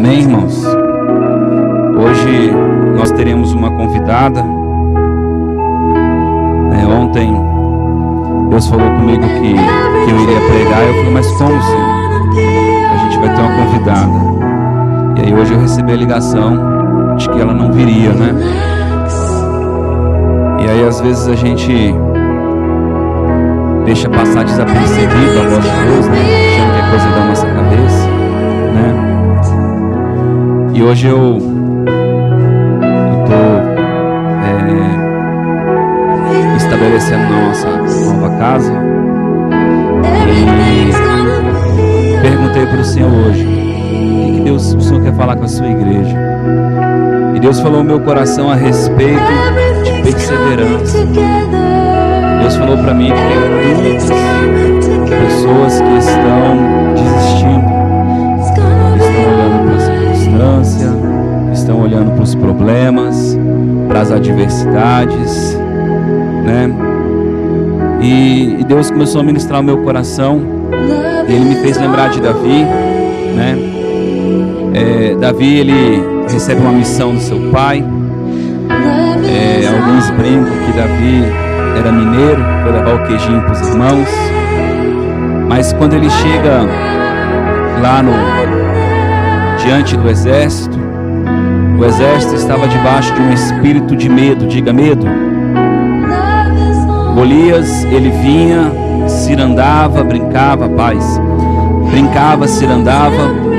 Amém, irmãos? Hoje nós teremos uma convidada. Ontem Deus falou comigo que eu iria pregar. Eu falei, mas como, Senhor? A gente vai ter uma convidada. E aí hoje eu recebi a ligação de que ela não viria, né? E aí às vezes a gente deixa passar desapercebido a voz de Deus, né? Achando que é coisa da nossa cabeça, né? E hoje eu estou estabelecendo nossa nova casa. E perguntei para o Senhor hoje, o que o Senhor quer falar com a sua igreja? E Deus falou no meu coração a respeito de perseverança. Deus falou para mim que tem muitas pessoas que estão desistindo, que estão olhando para a circunstância, que estão olhando para os problemas, para as adversidades, né? E Deus começou a ministrar o meu coração. E Ele me fez lembrar de Davi, né? Davi, ele recebe uma missão do seu pai. Alguns brincam que Davi era mineiro, foi levar o queijinho para os irmãos. Mas quando ele chega lá diante do exército, o exército estava debaixo de um espírito de medo. Diga, medo. Golias, ele vinha, cirandava, brincava, paz. Brincava, cirandava.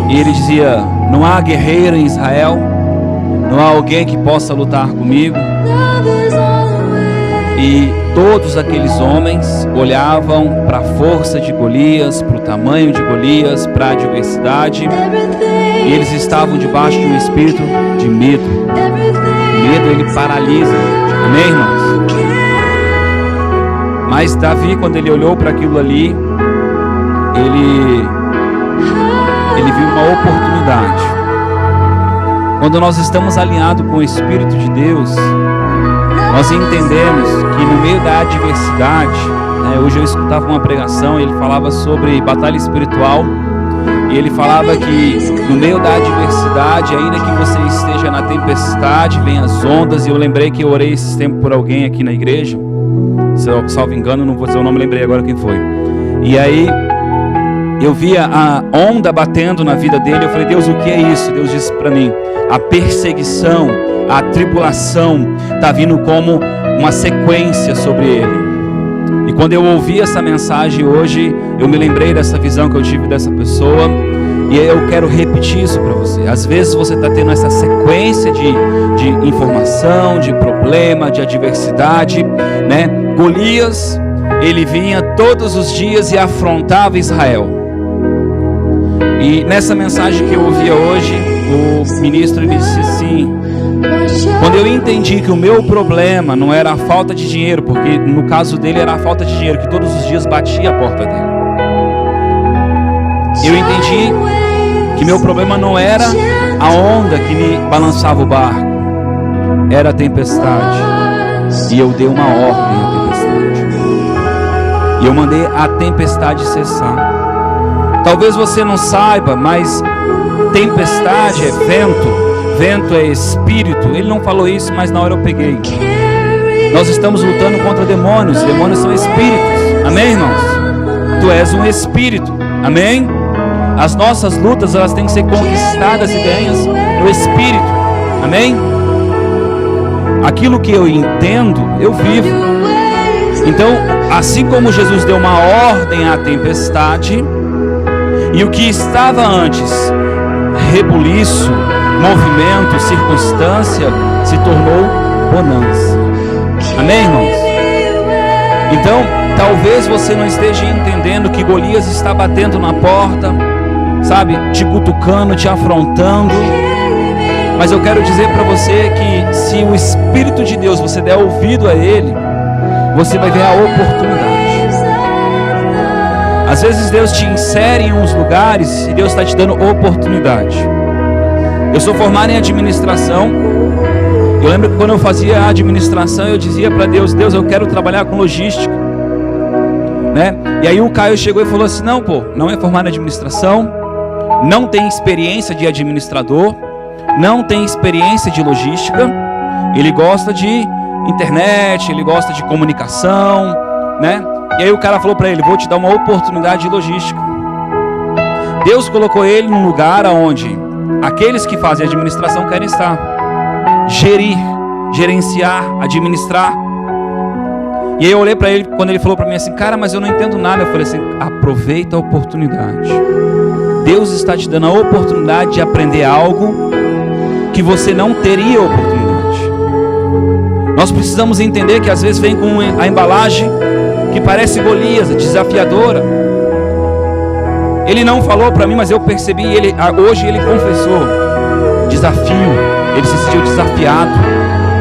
E ele dizia, não há guerreiro em Israel, não há alguém que possa lutar comigo. E todos aqueles homens olhavam para a força de Golias, para o tamanho de Golias, para a adversidade, e eles estavam debaixo de um espírito de medo. O medo, ele paralisa. Amém, irmãos? Mas Davi, quando ele olhou para aquilo ali, ele viu uma oportunidade. Quando nós estamos alinhados com o Espírito de Deus, nós entendemos que no meio da adversidade, né, hoje eu escutava uma pregação, ele falava sobre batalha espiritual, e ele falava que no meio da adversidade, ainda que você esteja na tempestade, vem as ondas, e eu lembrei que eu orei esses tempos por alguém aqui na igreja, se eu salvo engano, não vou dizer o nome, lembrei agora quem foi. E aí eu via a onda batendo na vida dele. Eu falei, Deus, o que é isso? Deus disse para mim, a perseguição, a tribulação está vindo como uma sequência sobre ele. E quando eu ouvi essa mensagem hoje, eu me lembrei dessa visão que eu tive dessa pessoa, e eu quero repetir isso para você. Às vezes você está tendo essa sequência de informação, de problema, de adversidade, né? Golias, ele vinha todos os dias e afrontava Israel. E nessa mensagem que eu ouvia hoje, o ministro me disse assim, quando eu entendi que o meu problema não era a falta de dinheiro, porque no caso dele era a falta de dinheiro, que todos os dias batia a porta dele. Eu entendi que meu problema não era a onda que me balançava o barco, era a tempestade. E eu dei uma ordem à tempestade. E eu mandei a tempestade cessar. Talvez você não saiba, mas tempestade é vento, vento é espírito. Ele não falou isso, mas na hora eu peguei. Nós estamos lutando contra demônios. Demônios são espíritos. Amém, irmãos? Tu és um espírito. Amém? As nossas lutas, elas têm que ser conquistadas e ganhas no espírito. Amém? Aquilo que eu entendo, eu vivo. Então, assim como Jesus deu uma ordem à tempestade, e o que estava antes, rebuliço, movimento, circunstância, se tornou bonança. Amém, irmãos? Então, talvez você não esteja entendendo que Golias está batendo na porta, sabe, te cutucando, te afrontando. Mas eu quero dizer para você que se o Espírito de Deus, você der ouvido a Ele, você vai ver a oportunidade. Às vezes Deus te insere em uns lugares e Deus está te dando oportunidade. Eu sou formado em administração. Eu lembro que quando eu fazia a administração, eu dizia para Deus, Deus, eu quero trabalhar com logística, né? E aí o Caio chegou e falou assim, não é formado em administração, não tem experiência de administrador, não tem experiência de logística, ele gosta de internet, ele gosta de comunicação, né? E aí o cara falou para ele: vou te dar uma oportunidade de logística. Deus colocou ele num lugar onde aqueles que fazem administração querem estar. Gerir, gerenciar, administrar. E aí eu olhei para ele, quando ele falou para mim assim: cara, mas eu não entendo nada. Eu falei assim: aproveita a oportunidade. Deus está te dando a oportunidade de aprender algo que você não teria oportunidade. Nós precisamos entender que às vezes vem com a embalagem que parece Golias, desafiadora. Ele não falou para mim, mas eu percebi, hoje ele confessou desafio. Ele se sentiu desafiado,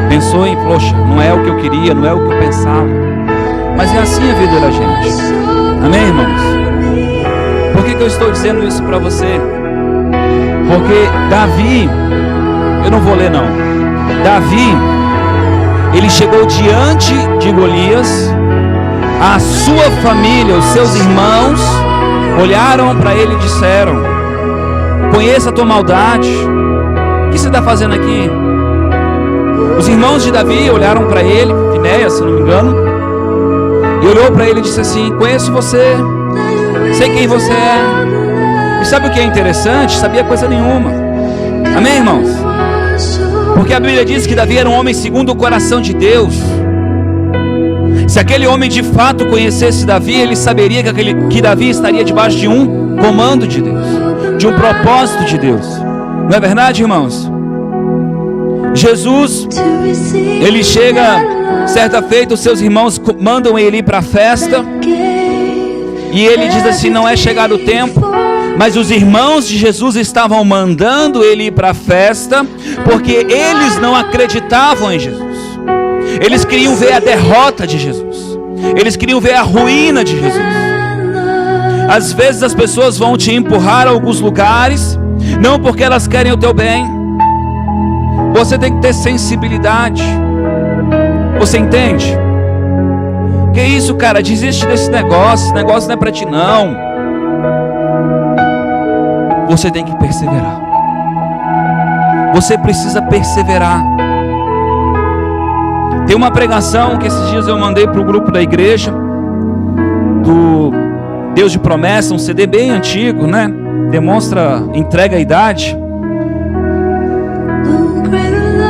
pensou em: poxa, não é o que eu queria, não é o que eu pensava. Mas é assim a vida da gente. Amém, irmãos? Por que eu estou dizendo isso para você? Porque Davi, eu não vou ler não. Davi, ele chegou diante de Golias, a sua família, os seus irmãos, olharam para ele e disseram: conheça a tua maldade, o que você está fazendo aqui? Os irmãos de Davi olharam para ele, Finéias, se não me engano, e olhou para ele e disse assim: conheço você, sei quem você é. E sabe o que é interessante? Sabia coisa nenhuma. Amém, irmãos? Porque a Bíblia diz que Davi era um homem segundo o coração de Deus. Se aquele homem de fato conhecesse Davi, ele saberia que Davi estaria debaixo de um comando de Deus, de um propósito de Deus. Não é verdade, irmãos? Jesus, ele chega, certa feita, os seus irmãos mandam ele ir para a festa, e ele diz assim: não é chegado o tempo. Mas os irmãos de Jesus estavam mandando ele ir para a festa, porque eles não acreditavam em Jesus. Eles queriam ver a derrota de Jesus. Eles queriam ver a ruína de Jesus. Às vezes as pessoas vão te empurrar a alguns lugares, não porque elas querem o teu bem. Você tem que ter sensibilidade. Você entende? Que isso, cara? Desiste desse negócio. Esse negócio não é para ti, não. Você tem que perseverar. Você precisa perseverar. Tem uma pregação que esses dias eu mandei para o grupo da igreja, do Deus de Promessa, um CD bem antigo, né? Demonstra, entrega a idade.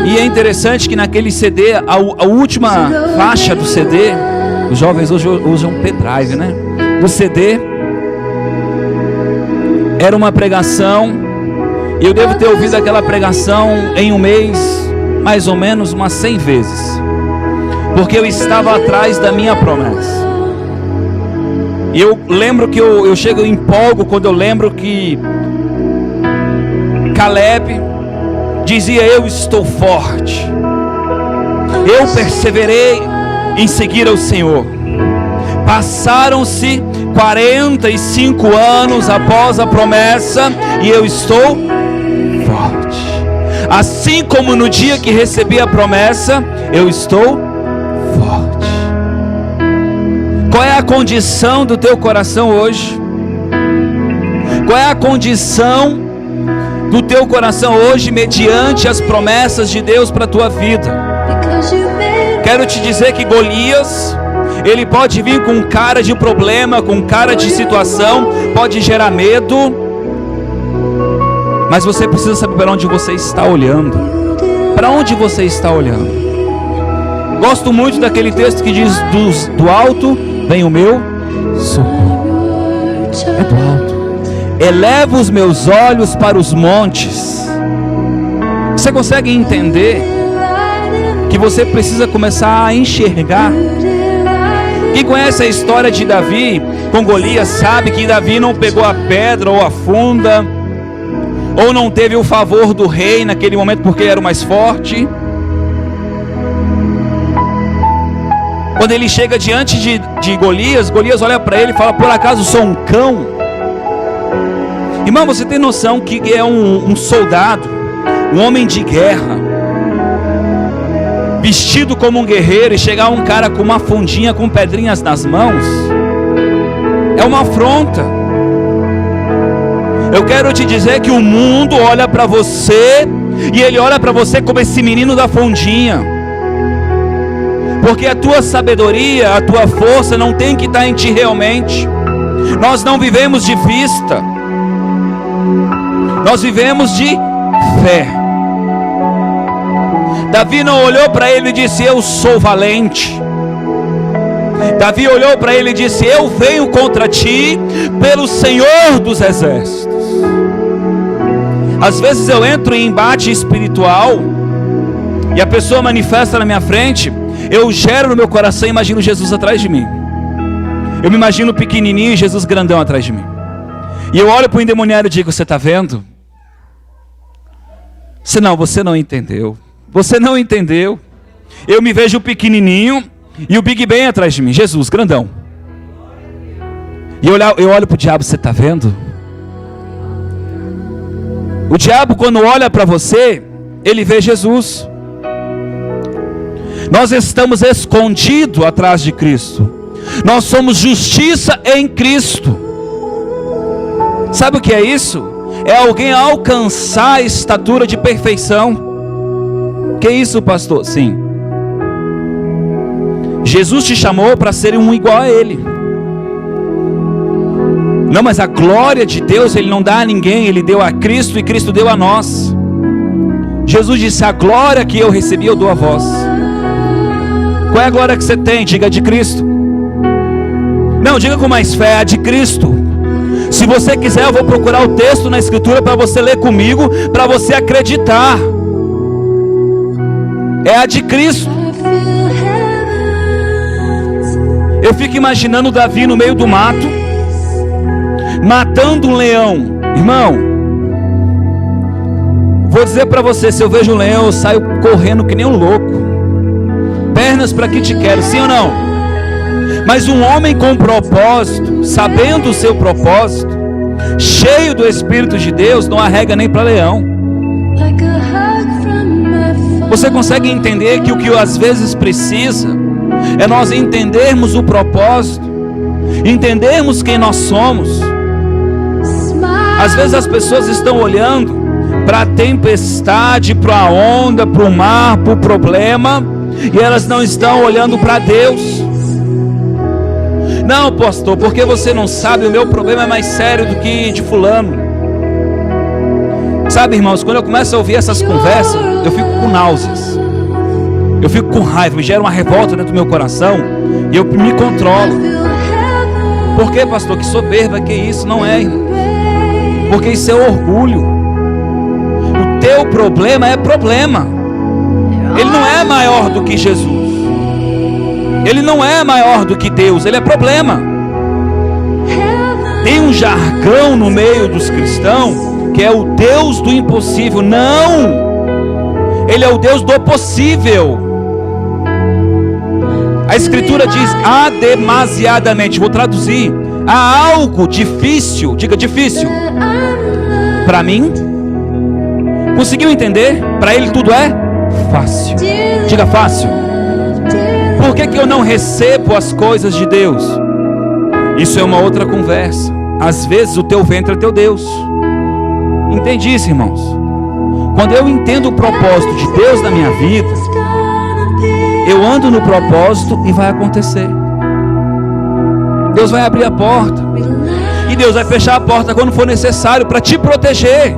E é interessante que naquele CD, a última faixa do CD, os jovens hoje usam pendrive, né? Do CD, era uma pregação, e eu devo ter ouvido aquela pregação em um mês, mais ou menos umas 100 vezes, porque eu estava atrás da minha promessa. E eu lembro que eu chego e empolgo quando eu lembro que Caleb dizia: eu estou forte, eu perseverei em seguir ao Senhor. Passaram-se 45 anos após a promessa, e eu estou forte. Assim como no dia que recebi a promessa, eu estou forte. Qual é a condição do teu coração hoje? Qual é a condição do teu coração hoje mediante as promessas de Deus para a tua vida? Quero te dizer que Golias, ele pode vir com cara de problema, com cara de situação, pode gerar medo, mas você precisa saber para onde você está olhando. Para onde você está olhando? Gosto muito daquele texto que diz: do alto vem o meu socorro. É do alto. Eleva os meus olhos para os montes. Você consegue entender que você precisa começar a enxergar? Quem conhece a história de Davi com Golias sabe que Davi não pegou a pedra ou a funda, ou não teve o favor do rei naquele momento porque ele era o mais forte. Quando ele chega diante de Golias, Golias olha para ele e fala: por acaso sou um cão? Irmão, você tem noção que é um soldado, um homem de guerra, vestido como um guerreiro, e chegar um cara com uma fundinha com pedrinhas nas mãos? É uma afronta. Eu quero te dizer que o mundo olha para você, e ele olha para você como esse menino da fondinha, porque a tua sabedoria, a tua força não tem que estar em ti realmente. Nós não vivemos de vista, nós vivemos de fé. Davi não olhou para ele e disse: eu sou valente. Davi olhou para ele e disse: eu venho contra ti pelo Senhor dos Exércitos. Às vezes eu entro em embate espiritual e a pessoa manifesta na minha frente, eu gero no meu coração e imagino Jesus atrás de mim. Eu me imagino pequenininho e Jesus grandão atrás de mim. E eu olho para o endemoniado e digo: você está vendo? Você não entendeu. Você não entendeu. Eu me vejo pequenininho e o Big Ben atrás de mim, Jesus grandão. E eu olho para o diabo: você está vendo? O diabo, quando olha para você, ele vê Jesus. Nós estamos escondidos atrás de Cristo. Nós somos justiça em Cristo. Sabe o que é isso? É alguém alcançar a estatura de perfeição. Que isso, pastor? Sim. Jesus te chamou para ser um igual a Ele. Não, mas a glória de Deus Ele não dá a ninguém. Ele deu a Cristo e Cristo deu a nós. Jesus disse: a glória que eu recebi eu dou a vós. Qual é a glória que você tem? Diga: de Cristo. Não, diga com mais fé: a de Cristo. Se você quiser, eu vou procurar o texto na Escritura para você ler comigo, para você acreditar. É a de Cristo. Eu fico imaginando Davi no meio do mato, matando um leão. Irmão, vou dizer para você: se eu vejo um leão, eu saio correndo que nem um louco. Pernas para que te quero, sim ou não? Mas um homem com propósito, sabendo o seu propósito, cheio do Espírito de Deus, não arrega nem para leão. Você consegue entender que o que às vezes precisa é nós entendermos o propósito, entendermos quem nós somos. Às vezes as pessoas estão olhando para a tempestade, para a onda, para o mar, para o problema, e elas não estão olhando para Deus. Não, pastor, porque você não sabe, o meu problema é mais sério do que de fulano. Sabe, irmãos, quando eu começo a ouvir essas conversas, eu fico com náuseas, eu fico com raiva, me gera uma revolta dentro do meu coração, e eu me controlo. Por que, pastor? Que soberba, que isso? Não é, irmão. Porque isso é orgulho. O teu problema é problema. Ele não é maior do que Jesus. Ele não é maior do que Deus. Ele é problema. Tem um jargão no meio dos cristãos que é o Deus do impossível. Não! Ele é o Deus do possível. A Escritura diz: há demasiadamente. Vou traduzir: há algo difícil. Diga: difícil. Para mim. Conseguiu entender? Para Ele tudo é fácil. Diga: fácil. Por que eu não recebo as coisas de Deus? Isso é uma outra conversa. Às vezes o teu ventre é teu Deus. Entende isso, irmãos? Quando eu entendo o propósito de Deus na minha vida, eu ando no propósito e vai acontecer. Deus vai abrir a porta, e Deus vai fechar a porta quando for necessário para te proteger.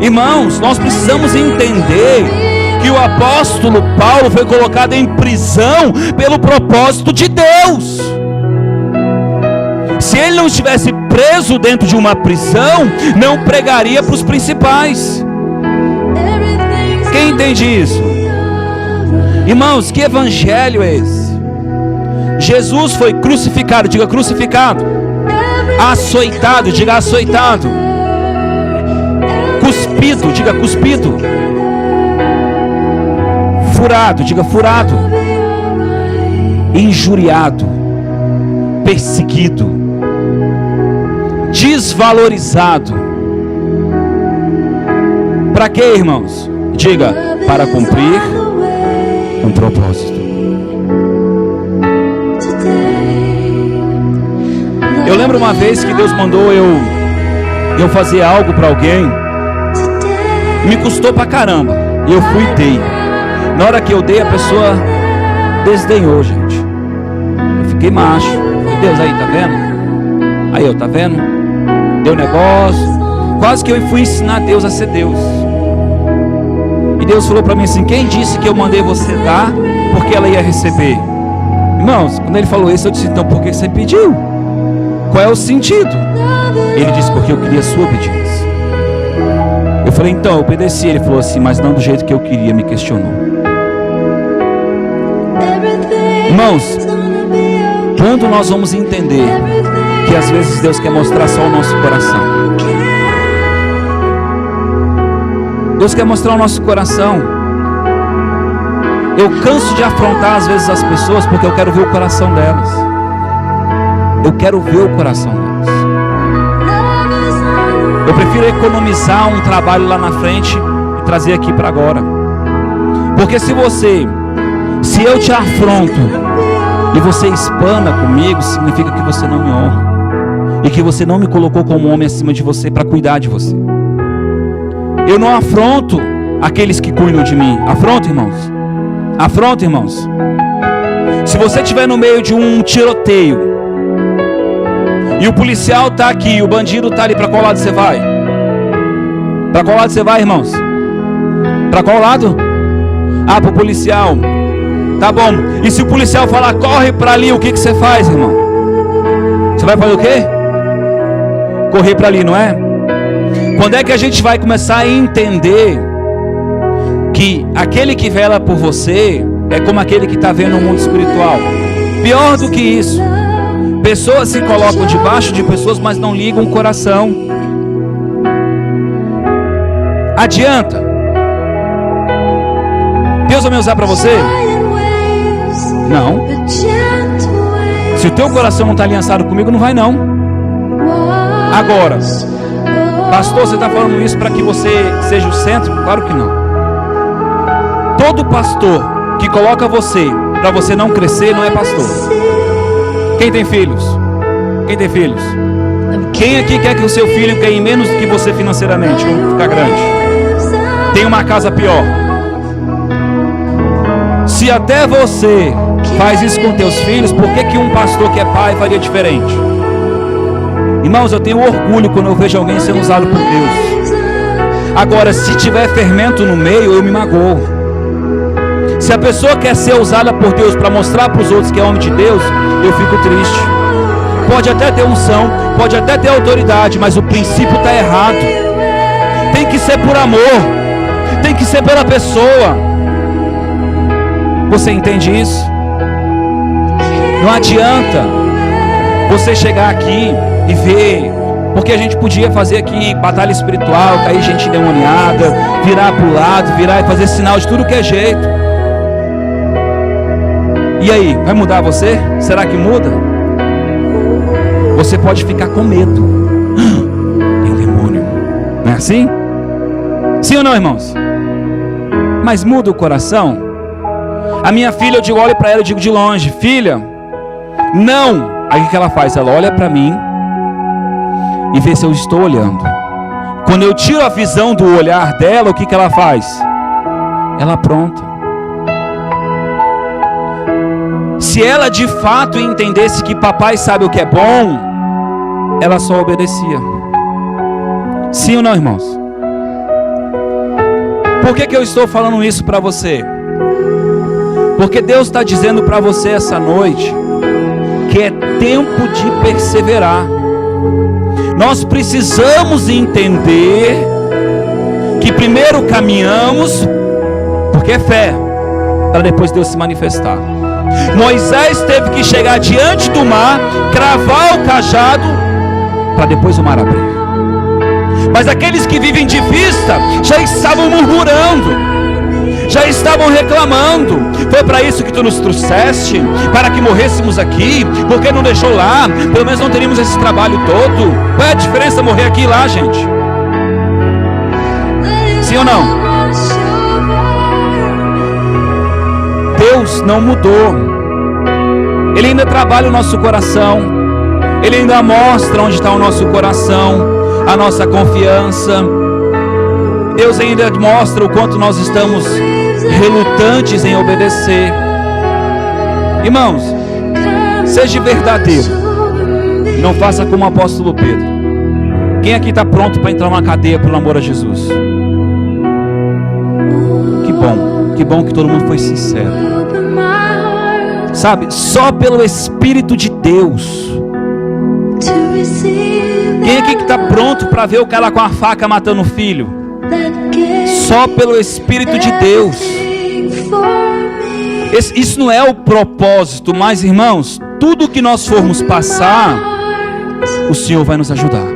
Irmãos, nós precisamos entender que o apóstolo Paulo foi colocado em prisão pelo propósito de Deus. Se ele não estivesse preso dentro de uma prisão, não pregaria para os principais. Quem entende isso? Irmãos, que evangelho é esse? Jesus foi crucificado, diga crucificado. Açoitado, diga açoitado. Cuspido, diga cuspido. Furado, diga furado. Injuriado, perseguido, desvalorizado. Para quê, irmãos? Diga: para cumprir um propósito. Eu lembro uma vez que Deus mandou eu eu fazer algo para alguém, me custou pra caramba. E eu fui e dei. Na hora que eu dei, a pessoa desdenhou, gente. Eu fiquei macho. Meu Deus, aí, tá vendo? Aí eu, tá vendo? Deu negócio. Quase que eu fui ensinar Deus a ser Deus. E Deus falou pra mim assim: quem disse que eu mandei você dar porque ela ia receber? Irmãos, quando ele falou isso, eu disse: então por que você pediu? Qual é o sentido? Ele disse: porque eu queria a sua obediência. Eu falei: então, eu obedeci. Ele falou assim: mas não do jeito que eu queria. Me questionou. Irmãos, quando nós vamos entender que às vezes Deus quer mostrar só o nosso coração, Deus quer mostrar o nosso coração. Eu canso de afrontar às vezes as pessoas, porque eu quero ver o coração delas. Eu quero ver o coração delas. Eu prefiro economizar um trabalho lá na frente e trazer aqui para agora. Porque se eu te afronto e você espana comigo, significa que você não me honra e que você não me colocou como homem acima de você para cuidar de você. Eu não afronto aqueles que cuidam de mim. Afronto, irmãos? Afronto, irmãos? Se você estiver no meio de um tiroteio e o policial está aqui, o bandido está ali, para qual lado você vai? Para qual lado você vai, irmãos? Para qual lado? Ah, para o policial. Tá bom. E se o policial falar corre para ali, o que você faz, irmão? Você vai fazer o quê? Correr para ali, não é? Quando é que a gente vai começar a entender que aquele que vela por você é como aquele que está vendo o mundo espiritual? Pior do que isso, pessoas se colocam debaixo de pessoas, mas não ligam o coração. Adianta Deus vai me usar para você? Não. Se o teu coração não está aliançado comigo, não vai não. Agora, pastor, você está falando isso para que você seja o centro? Claro que não. Todo pastor que coloca você para você não crescer não é pastor. Quem tem filhos? Quem tem filhos? Quem aqui quer que o seu filho ganhe menos do que você financeiramente, quando ficar grande? Tem uma casa pior. Se até você faz isso com teus filhos, por que um pastor que é pai faria diferente? Irmãos, eu tenho orgulho quando eu vejo alguém sendo usado por Deus. Agora, se tiver fermento no meio, eu me magoo. Se a pessoa quer ser usada por Deus para mostrar para os outros que é homem de Deus, eu fico triste. Pode até ter unção, pode até ter autoridade, mas o princípio está errado. Tem que ser por amor, tem que ser pela pessoa. Você entende isso? Não adianta você chegar aqui e ver, porque a gente podia fazer aqui batalha espiritual, cair gente endemoniada, virar para o lado, virar e fazer sinal de tudo que é jeito. E aí, vai mudar você? Será que muda? Você pode ficar com medo. Tem um demônio. Não é assim? Sim ou não, irmãos? Mas muda o coração. A minha filha, eu olho para ela e digo de longe: filha, não. Aí o que ela faz? Ela olha para mim e vê se eu estou olhando. Quando eu tiro a visão do olhar dela, o que ela faz? Ela apronta. Se ela de fato entendesse que papai sabe o que é bom, ela só obedecia. Sim ou não, irmãos? Por que eu estou falando isso para você? Porque Deus está dizendo para você essa noite que é tempo de perseverar. Nós precisamos entender que primeiro caminhamos, porque é fé, para depois Deus se manifestar. Moisés teve que chegar diante do mar, cravar o cajado, para depois o mar abrir. Mas aqueles que vivem de vista já estavam murmurando, já estavam reclamando. Foi para isso que tu nos trouxeste, para que morrêssemos aqui, porque não deixou lá, pelo menos não teríamos esse trabalho todo. Qual é a diferença morrer aqui e lá, gente? Sim ou não? Deus não mudou. Ele ainda trabalha o nosso coração. Ele ainda mostra onde está o nosso coração. a nossa confiança. Deus ainda mostra o quanto nós estamos relutantes em obedecer. Irmãos, seja verdadeiro. Não faça como o apóstolo Pedro. Quem aqui está pronto para entrar numa cadeia pelo amor a Jesus? Que bom que todo mundo foi sincero. Sabe, só pelo Espírito de Deus. Quem aqui que está pronto para ver o cara com a faca matando o filho? Só pelo Espírito de Deus. Isso não é o propósito, mas irmãos, tudo que nós formos passar, o Senhor vai nos ajudar.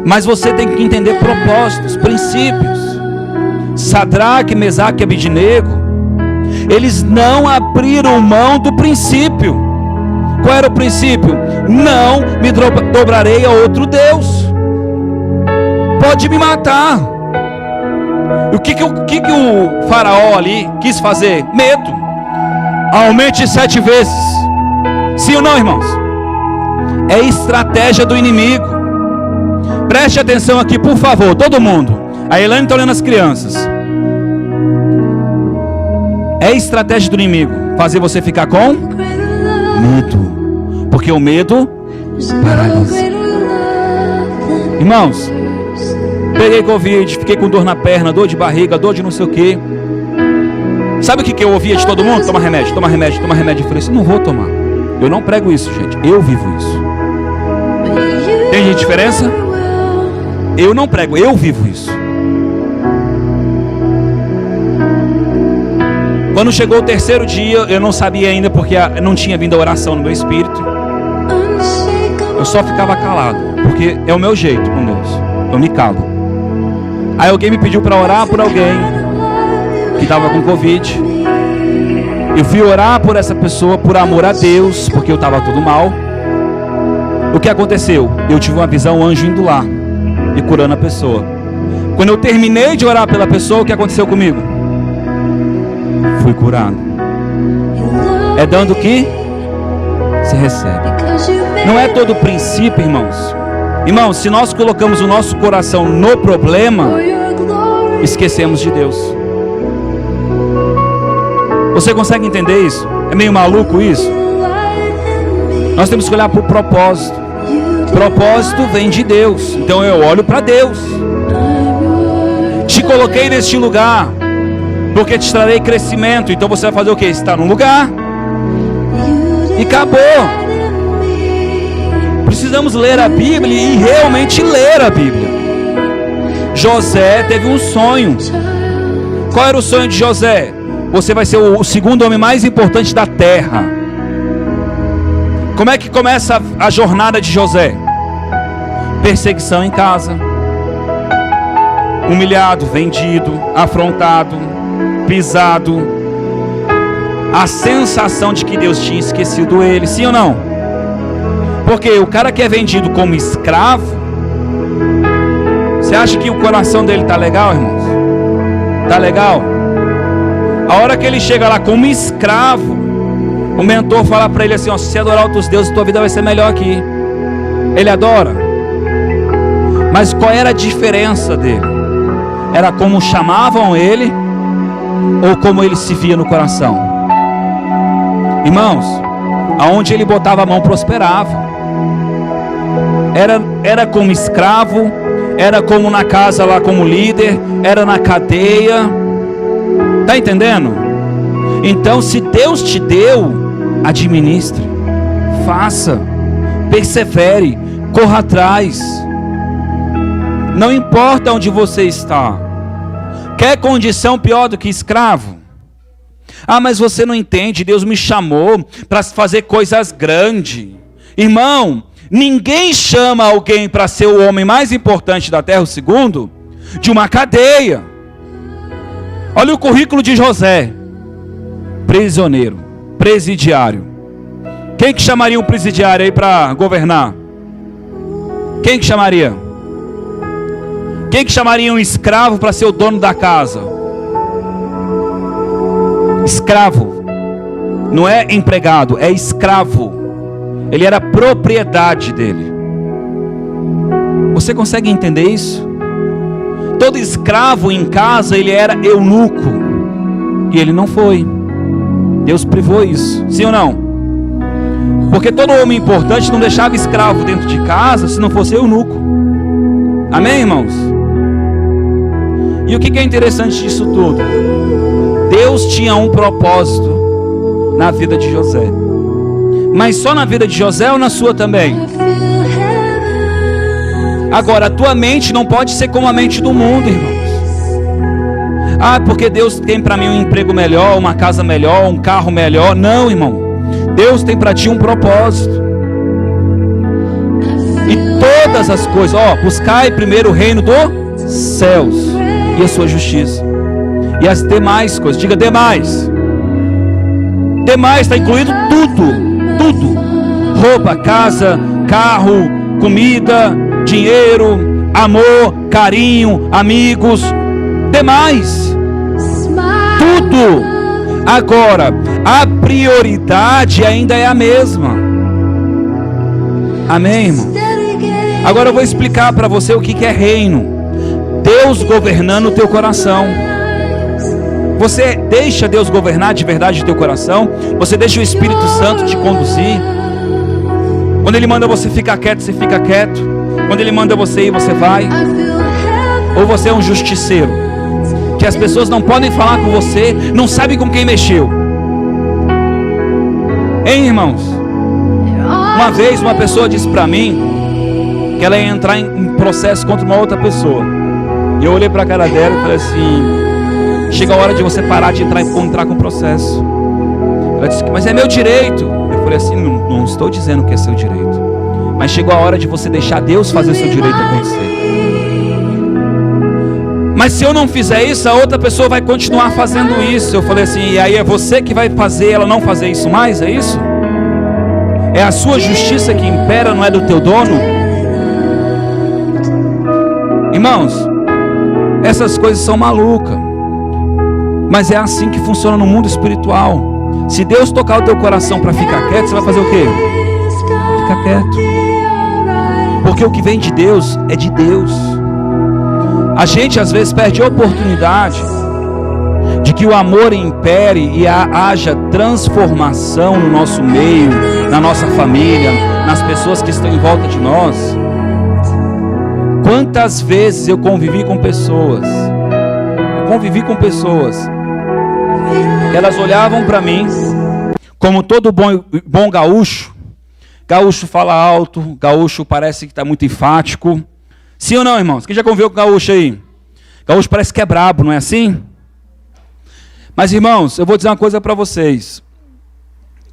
Mas você tem que entender propósitos, princípios. Sadraque, Mesaque e Abednego, eles não abriram mão do princípio. Qual era o princípio? Não me dobrarei a outro Deus. Pode me matar. O que o faraó ali quis fazer? Medo. Aumente 7 vezes. Sim ou não, irmãos? É estratégia do inimigo. Preste atenção aqui, por favor, todo mundo. A Elaine está olhando as crianças. É estratégia do inimigo fazer você ficar com medo. Porque o medo paralisa. Irmãos, peguei Covid, fiquei com dor na perna, dor de barriga, dor de não sei o que. Sabe o que eu ouvia de todo mundo? Toma remédio, toma remédio, toma remédio. Eu falei assim, não vou tomar. Eu não prego isso, gente. Eu vivo isso. Tem gente diferença? Eu não prego, eu vivo isso. Quando chegou o 3º dia, eu não sabia ainda, porque não tinha vindo a oração no meu espírito. Eu só ficava calado, porque é o meu jeito com Deus. Eu me calo. Aí alguém me pediu para orar por alguém que estava com Covid. Eu fui orar por essa pessoa por amor a Deus, porque eu estava tudo mal. O que aconteceu? Eu tive uma visão, um anjo indo lá e curando a pessoa. Quando eu terminei de orar pela pessoa, o que aconteceu comigo? Fui curado. É dando que se recebe. Não é todo princípio, irmãos. Irmãos, se nós colocamos o nosso coração no problema, esquecemos de Deus. Você consegue entender isso? É meio maluco isso? Nós temos que olhar para o propósito. Propósito vem de Deus. Então eu olho para Deus. Te coloquei neste lugar porque te trarei crescimento. Então você vai fazer o que? Está num lugar e acabou. Precisamos ler a Bíblia e realmente ler a Bíblia. José teve um sonho. Qual era o sonho de José? Você vai ser o 2º homem mais importante da terra. Como é que começa a jornada de José? Perseguição em casa, humilhado, vendido, afrontado, pisado, a sensação de que Deus tinha esquecido ele, sim ou não? Porque o cara que é vendido como escravo, você acha que o coração dele está legal, irmãos? Está legal? A hora que ele chega lá como escravo, o mentor fala para ele assim, ó, se você adorar outros deuses, tua vida vai ser melhor aqui. Ele adora. Mas qual era a diferença dele? Era como chamavam ele ou como ele se via no coração? Irmãos, aonde ele botava a mão prosperava. Era como escravo, era como na casa lá como líder, era na cadeia. Está entendendo? Então se Deus te deu, administre, faça, persevere, corra atrás. Não importa onde você está. Quer condição pior do que escravo? Ah, mas você não entende, Deus me chamou para fazer coisas grandes. Irmão, ninguém chama alguém para ser o homem mais importante da terra, o 2º, de uma cadeia. Olha o currículo de José. Prisioneiro, presidiário. Quem que chamaria um presidiário aí para governar? Quem que chamaria? Quem que chamaria um escravo para ser o dono da casa? Escravo. Não é empregado, é escravo. Ele era propriedade dele. Você consegue entender isso? Todo escravo em casa, ele era eunuco. E ele não foi. Deus privou isso. Sim ou não? Porque todo homem importante não deixava escravo dentro de casa se não fosse eunuco. Amém, irmãos? E o que é interessante disso tudo? Deus tinha um propósito na vida de José. Mas só na vida de José ou na sua também? Agora, a tua mente não pode ser como a mente do mundo, irmãos. Ah, porque Deus tem para mim um emprego melhor, uma casa melhor, um carro melhor. Não, irmão. Deus tem para ti um propósito. E todas as coisas, buscai primeiro o reino dos céus e a sua justiça. E as demais coisas, diga demais. Demais está incluído tudo. Roupa, casa, carro, comida, dinheiro, amor, carinho, amigos, demais, tudo. Agora, a prioridade ainda é a mesma. Amém, irmão? Agora eu vou explicar para você o que é reino. Deus governando o teu coração. Você deixa Deus governar de verdade o teu coração? Você deixa o Espírito Santo te conduzir? Quando Ele manda você ficar quieto, você fica quieto. Quando Ele manda você ir, você vai? Ou você é um justiceiro, que as pessoas não podem falar com você, não sabem com quem mexeu? Hein, irmãos? Uma vez uma pessoa disse para mim que ela ia entrar em processo contra uma outra pessoa. E eu olhei para a cara dela e falei assim: chega a hora de você parar de entrar com processo. Ela disse: mas é meu direito. Eu falei assim: não estou dizendo que é seu direito, mas chegou a hora de você deixar Deus fazer seu direito acontecer. Mas se eu não fizer isso, a outra pessoa vai continuar fazendo isso. Eu falei assim: e aí é você que vai fazer ela não fazer isso mais? É isso? É a sua justiça que impera, não é do teu dono? Irmãos, essas coisas são malucas, mas é assim que funciona no mundo espiritual. Se Deus tocar o teu coração para ficar quieto, você vai fazer o quê? Ficar quieto. Porque o que vem de Deus é de Deus. A gente às vezes perde a oportunidade de que o amor impere e haja transformação no nosso meio, na nossa família, nas pessoas que estão em volta de nós. Quantas vezes eu convivi com pessoas que elas olhavam para mim como todo bom gaúcho. Gaúcho fala alto, gaúcho parece que está muito enfático. Sim ou não, irmãos? Quem já conviveu com gaúcho aí? Gaúcho parece que é brabo, não é assim? Mas, irmãos, eu vou dizer uma coisa para vocês.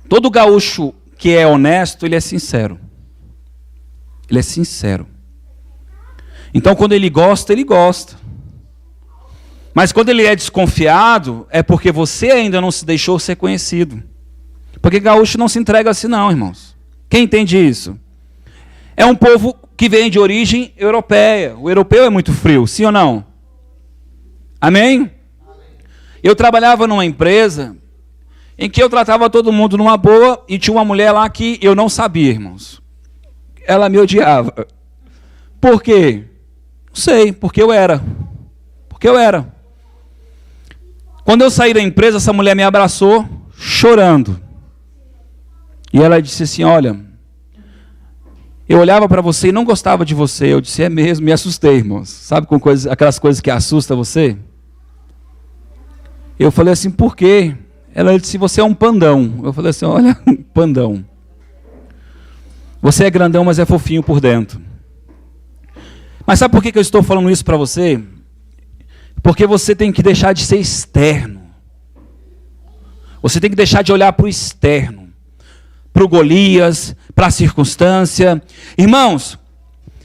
Todo gaúcho que é honesto, ele é sincero. Ele é sincero. Então, quando ele gosta, ele gosta. Mas quando ele é desconfiado, é porque você ainda não se deixou ser conhecido. Porque gaúcho não se entrega assim não, irmãos. Quem entende isso? É um povo que vem de origem europeia. O europeu é muito frio, sim ou não? Amém? Eu trabalhava numa empresa em que eu tratava todo mundo numa boa e tinha uma mulher lá que eu não sabia, irmãos. Ela me odiava. Por quê? Não sei, porque eu era. Quando eu saí da empresa, essa mulher me abraçou, chorando. E ela disse assim: olha, eu olhava para você e não gostava de você. Eu disse: é mesmo, me assustei, irmãos. Sabe com aquelas coisas que assustam você? Eu falei assim: por quê? Ela disse: você é um pandão. Eu falei assim: olha, pandão. Você é grandão, mas é fofinho por dentro. Mas sabe por que eu estou falando isso para você? Porque você tem que deixar de ser externo. Você tem que deixar de olhar para o externo, para o Golias, para a circunstância. Irmãos,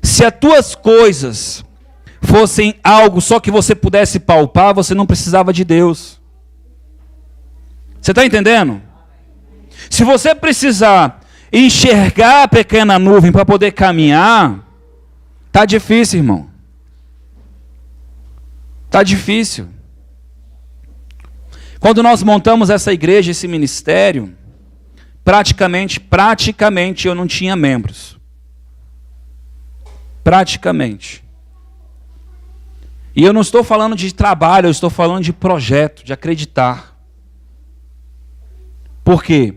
se as tuas coisas fossem algo só que você pudesse palpar, você não precisava de Deus. Você está entendendo? Se você precisar enxergar a pequena nuvem para poder caminhar, está difícil, irmão. Está difícil. Quando nós montamos essa igreja, esse ministério, praticamente eu não tinha membros. Praticamente. E eu não estou falando de trabalho, eu estou falando de projeto, de acreditar. Por quê?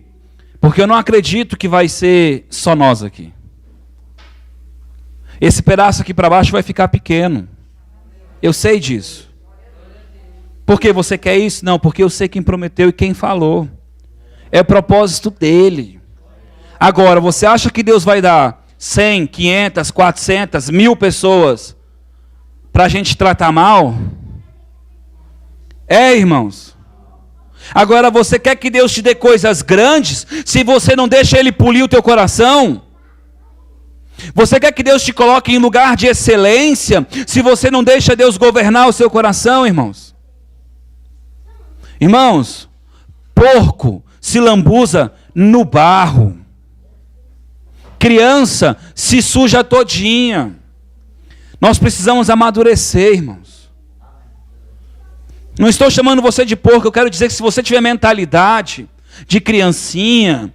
Porque eu não acredito que vai ser só nós aqui. Esse pedaço aqui para baixo vai ficar pequeno. Eu sei disso. Por que você quer isso? Não, porque eu sei quem prometeu e quem falou. É o propósito dele. Agora, você acha que Deus vai dar 100, 500, 400, 1000 pessoas para a gente tratar mal? É, irmãos. Agora, você quer que Deus te dê coisas grandes, se você não deixa Ele polir o teu coração? Você quer que Deus te coloque em lugar de excelência, se você não deixa Deus governar o seu coração, irmãos? Irmãos, porco se lambuza no barro. Criança se suja todinha. Nós precisamos amadurecer, irmãos. Não estou chamando você de porco, eu quero dizer que se você tiver mentalidade de criancinha,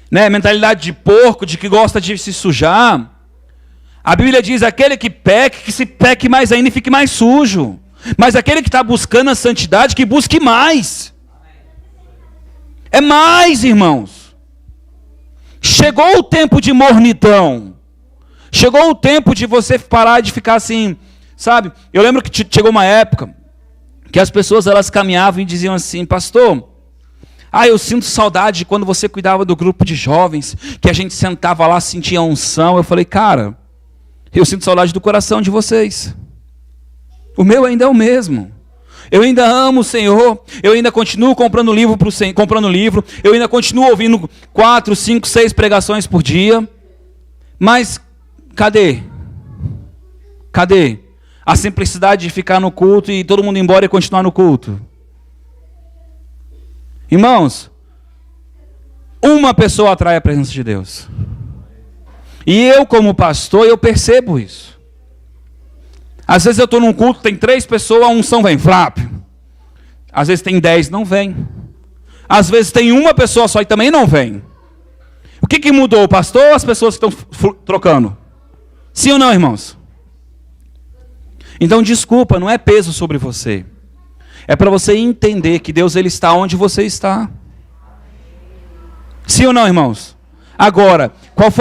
né, mentalidade de porco, de que gosta de se sujar, a Bíblia diz, aquele que peque, que se peque mais ainda e fique mais sujo. Mas aquele que está buscando a santidade, que busque mais. É mais, irmãos. Chegou o tempo de mornidão. Chegou o tempo de você parar de ficar assim, sabe? Eu lembro que chegou uma época que as pessoas elas caminhavam e diziam assim, pastor, eu sinto saudade de quando você cuidava do grupo de jovens, que a gente sentava lá, sentia a unção. Eu falei, cara, eu sinto saudade do coração de vocês. O meu ainda é o mesmo. Eu ainda amo o Senhor, eu ainda continuo comprando livro, eu ainda continuo ouvindo 4, 5, 6 pregações por dia. Mas cadê? Cadê a simplicidade de ficar no culto e todo mundo ir embora e continuar no culto? Irmãos, uma pessoa atrai a presença de Deus. E eu, como pastor, eu percebo isso. Às vezes eu estou num culto, tem 3 pessoas, a unção vem, flap. Às vezes tem 10, não vem. Às vezes tem uma pessoa só e também não vem. O que mudou, o pastor ou as pessoas que estão trocando? Sim ou não, irmãos? Então, desculpa, não é peso sobre você. É para você entender que Deus ele está onde você está. Sim ou não, irmãos? Agora, qual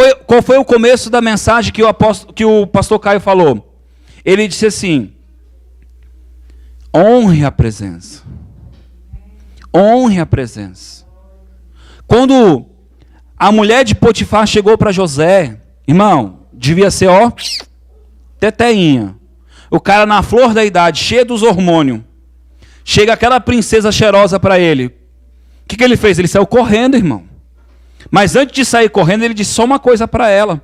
foi o começo da mensagem que o pastor Caio falou? Ele disse assim, honre a presença. Honre a presença. Quando a mulher de Potifar chegou para José, irmão, devia ser, teteinha. O cara na flor da idade, cheio dos hormônios. Chega aquela princesa cheirosa para ele. O que ele fez? Ele saiu correndo, irmão. Mas antes de sair correndo, ele disse só uma coisa para ela.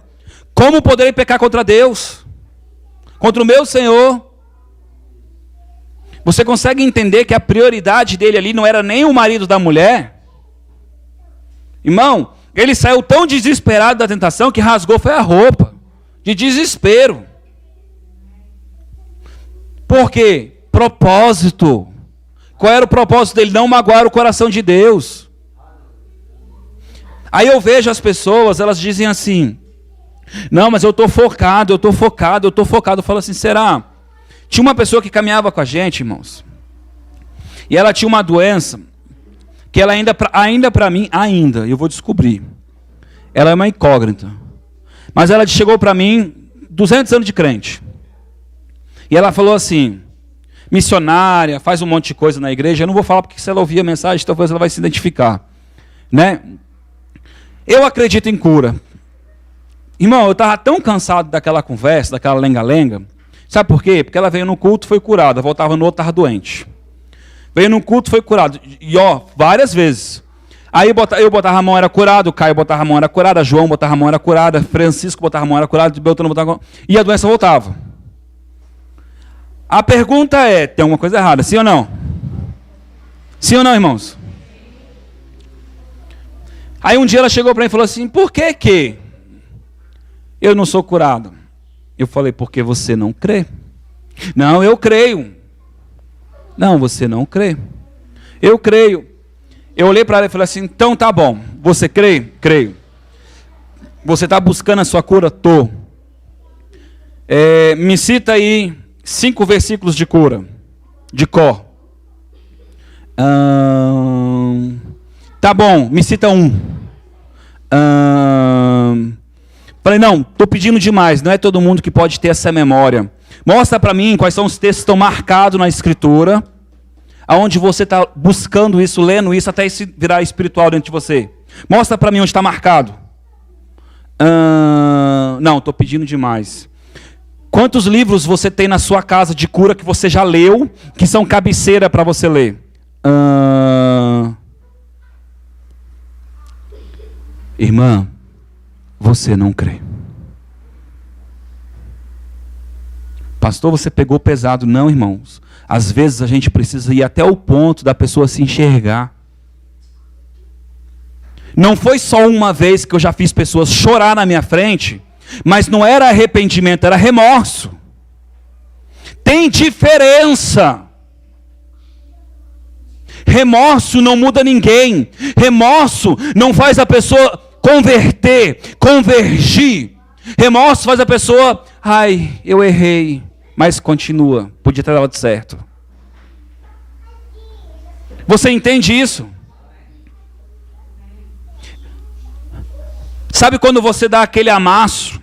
Como poderei pecar contra Deus? Contra o meu Senhor? Você consegue entender que a prioridade dele ali não era nem o marido da mulher? Irmão, ele saiu tão desesperado da tentação que rasgou foi a roupa. De desespero. Por quê? Propósito. Qual era o propósito dele? Não magoar o coração de Deus. Aí eu vejo as pessoas, elas dizem assim, não, mas eu estou focado. Eu falo assim, será? Tinha uma pessoa que caminhava com a gente, irmãos, e ela tinha uma doença, que ela ainda para mim, eu vou descobrir, ela é uma incógnita, mas ela chegou para mim, 200 anos de crente, e ela falou assim, missionária, faz um monte de coisa na igreja, eu não vou falar porque se ela ouvir a mensagem, talvez ela vai se identificar, né? Eu acredito em cura. Irmão, eu estava tão cansado daquela conversa, daquela lenga-lenga. Sabe por quê? Porque ela veio no culto, foi curada, voltava no outro, estava doente. Veio no culto, foi curado. E várias vezes. Aí eu botava a mão, era curado, o Caio botava a mão, era curada, João botava a mão, era curada, Francisco botava a mão, era curado, Beltrano botava a mão, e a doença voltava. A pergunta é, tem alguma coisa errada, sim ou não? Sim ou não, irmãos? Aí um dia ela chegou para mim e falou assim, por que eu não sou curado? Eu falei, porque você não crê. Não, eu creio. Não, você não crê. Eu creio. Eu olhei para ela e falei assim, então tá bom. Você crê? Creio. Você está buscando a sua cura? Tô. Me cita aí 5 versículos de cura, de cor. Tá bom, me cita um. Falei, não, estou pedindo demais, não é todo mundo que pode ter essa memória. Mostra para mim quais são os textos que estão marcados na Escritura, aonde você está buscando isso, lendo isso, até isso virar espiritual dentro de você. Mostra para mim onde está marcado. Não, estou pedindo demais. Quantos livros você tem na sua casa de cura que você já leu, que são cabeceira para você ler? Irmã, você não crê. Pastor, você pegou pesado. Não, irmãos. Às vezes a gente precisa ir até o ponto da pessoa se enxergar. Não foi só uma vez que eu já fiz pessoas chorar na minha frente, mas não era arrependimento, era remorso. Tem diferença. Remorso não muda ninguém. Remorso não faz a pessoa convergir. Remorso faz a pessoa, eu errei, mas continua, podia ter dado certo. Você entende isso? Sabe quando você dá aquele amasso?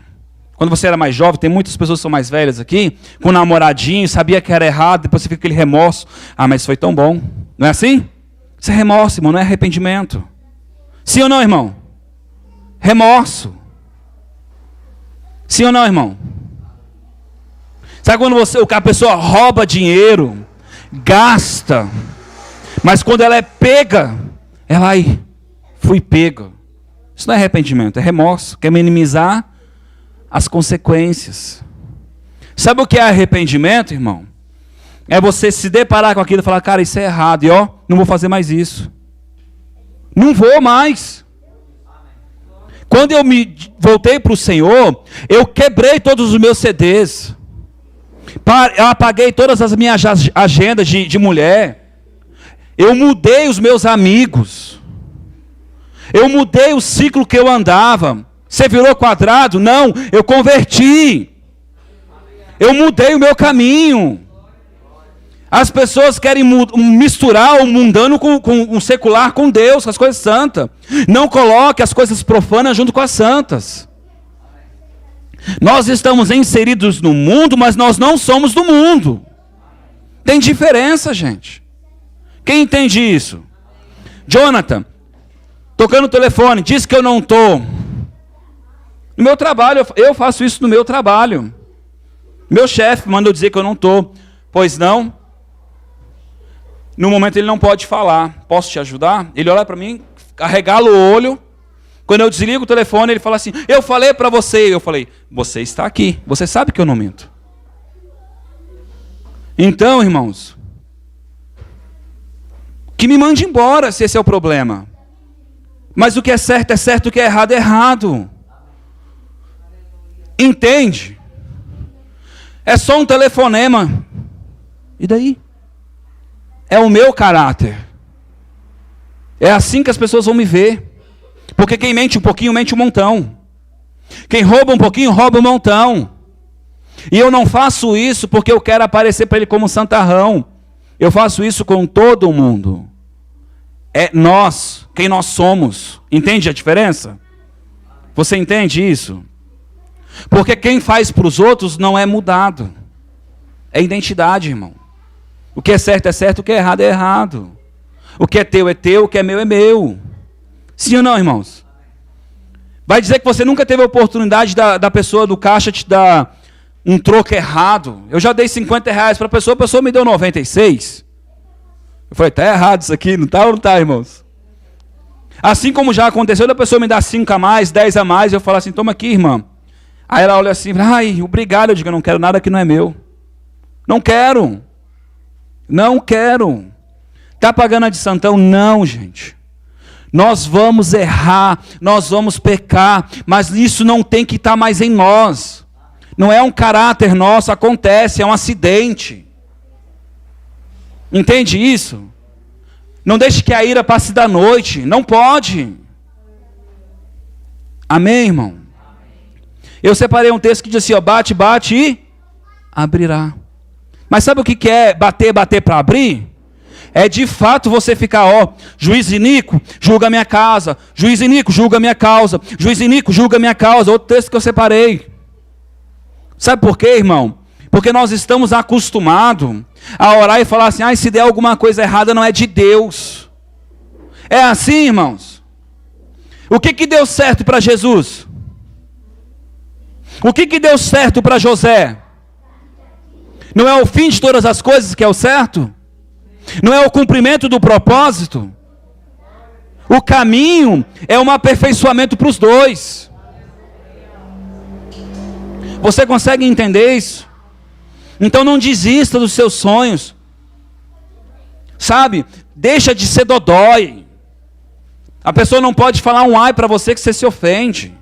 Quando você era mais jovem, tem muitas pessoas que são mais velhas aqui, com um namoradinho, sabia que era errado, depois você fica aquele remorso. Mas foi tão bom. Não é assim? Isso é remorso, irmão, não é arrependimento. Sim ou não, irmão? Remorso. Sim ou não, irmão? Sabe quando a pessoa rouba dinheiro, gasta, mas quando ela é pega, ela fui pega. Isso não é arrependimento, é remorso. Quer minimizar as consequências. Sabe o que é arrependimento, irmão? É você se deparar com aquilo e falar, cara, isso é errado. E não vou fazer mais isso. Não vou mais. Quando eu me voltei para o Senhor, eu quebrei todos os meus CDs. Eu apaguei todas as minhas agendas de mulher. Eu mudei os meus amigos. Eu mudei o ciclo que eu andava. Você virou quadrado? Não, eu converti. Eu mudei o meu caminho. As pessoas querem misturar o mundano com o secular com Deus, com as coisas santas. Não coloque as coisas profanas junto com as santas. Nós estamos inseridos no mundo, mas nós não somos do mundo. Tem diferença, gente. Quem entende isso? Jonathan, tocando o telefone, diz que eu não estou. No meu trabalho, eu faço isso no meu trabalho. Meu chefe manda eu dizer que eu não estou. Pois não? No momento ele não pode falar. Posso te ajudar? Ele olha para mim, arregala o olho. Quando eu desligo o telefone, ele fala assim, eu falei para você. Eu falei, você está aqui. Você sabe que eu não minto. Então, irmãos, que me mande embora se esse é o problema. Mas o que é certo, o que é errado. Entende? É só um telefonema. E daí? É o meu caráter. É assim que as pessoas vão me ver. Porque quem mente um pouquinho, mente um montão. Quem rouba um pouquinho, rouba um montão. E eu não faço isso porque eu quero aparecer para ele como santarrão. Eu faço isso com todo mundo. É nós, quem nós somos. Entende a diferença? Você entende isso? Porque quem faz para os outros não é mudado. É identidade, irmão. O que é certo, o que é errado. O que é teu, o que é meu. Sim ou não, irmãos? Vai dizer que você nunca teve a oportunidade da pessoa do caixa te dar um troco errado. Eu já dei R$50 para a pessoa me deu 96. Eu falei, tá errado isso aqui, não tá ou não tá, irmãos? Assim como já aconteceu, da pessoa me dar 5 a mais, 10 a mais, eu falo assim, toma aqui, irmã. Aí ela olha assim, obrigado, eu digo, eu não quero nada que não é meu. Não quero. Tá pagando a de santão? Não, gente. Nós vamos errar, nós vamos pecar, mas isso não tem que estar mais em nós. Não é um caráter nosso, acontece, é um acidente. Entende isso? Não deixe que a ira passe da noite, não pode. Amém, irmão? Eu separei um texto que diz assim, ó, bate, bate e abrirá. Mas sabe o que é bater, bater para abrir? É de fato você ficar, ó, juiz iníquo, julga minha casa, juiz iníquo, julga minha causa, juiz iníquo, julga minha causa. Outro texto que eu separei. Sabe por quê, irmão? Porque nós estamos acostumados a orar e falar assim, se der alguma coisa errada não é de Deus. É assim, irmãos? O que deu certo para Jesus? O que deu certo para José? Não é o fim de todas as coisas que é o certo? Não é o cumprimento do propósito? O caminho é um aperfeiçoamento para os dois. Você consegue entender isso? Então não desista dos seus sonhos. Sabe? Deixa de ser dodói. A pessoa não pode falar um ai para você que você se ofende.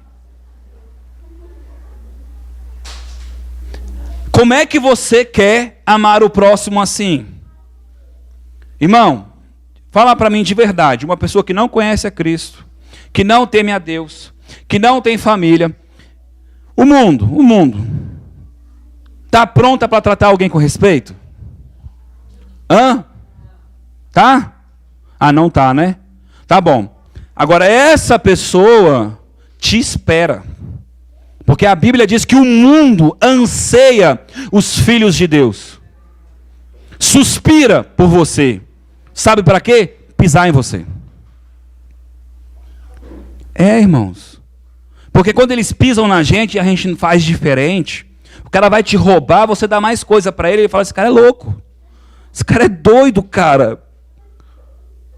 Como é que você quer amar o próximo assim? Irmão, fala para mim de verdade, uma pessoa que não conhece a Cristo, que não teme a Deus, que não tem família, o mundo, está pronta para tratar alguém com respeito? Tá? Não tá, né? Tá bom. Agora essa pessoa te espera. Porque a Bíblia diz que o mundo anseia os filhos de Deus. Suspira por você. Sabe para quê? Pisar em você. Irmãos. Porque quando eles pisam na gente e a gente faz diferente, o cara vai te roubar, você dá mais coisa para ele e fala, esse cara é louco. Esse cara é doido, cara.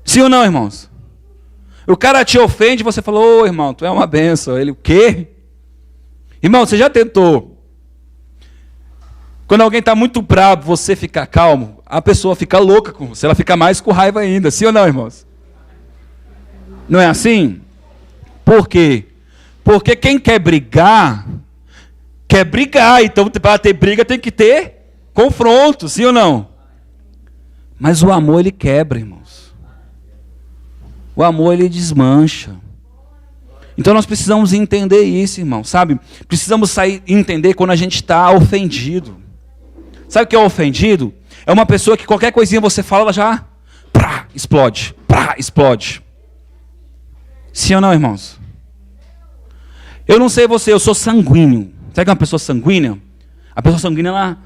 Sim ou não, irmãos? O cara te ofende e você fala, ô irmão, tu é uma benção. Ele, o quê? Irmão, você já tentou? Quando alguém está muito bravo, você ficar calmo, a pessoa fica louca com você, ela fica mais com raiva ainda. Sim ou não, irmãos? Não é assim? Por quê? Porque quem quer brigar, então para ter briga tem que ter confronto, sim ou não? Mas o amor ele quebra, irmãos. O amor ele desmancha. Então nós precisamos entender isso, irmão, sabe? Precisamos entender quando a gente está ofendido. Sabe o que é ofendido? É uma pessoa que qualquer coisinha você fala, ela já explode. Sim ou não, irmãos? Eu não sei você, eu sou sanguíneo. Sabe que é uma pessoa sanguínea? A pessoa sanguínea, ela,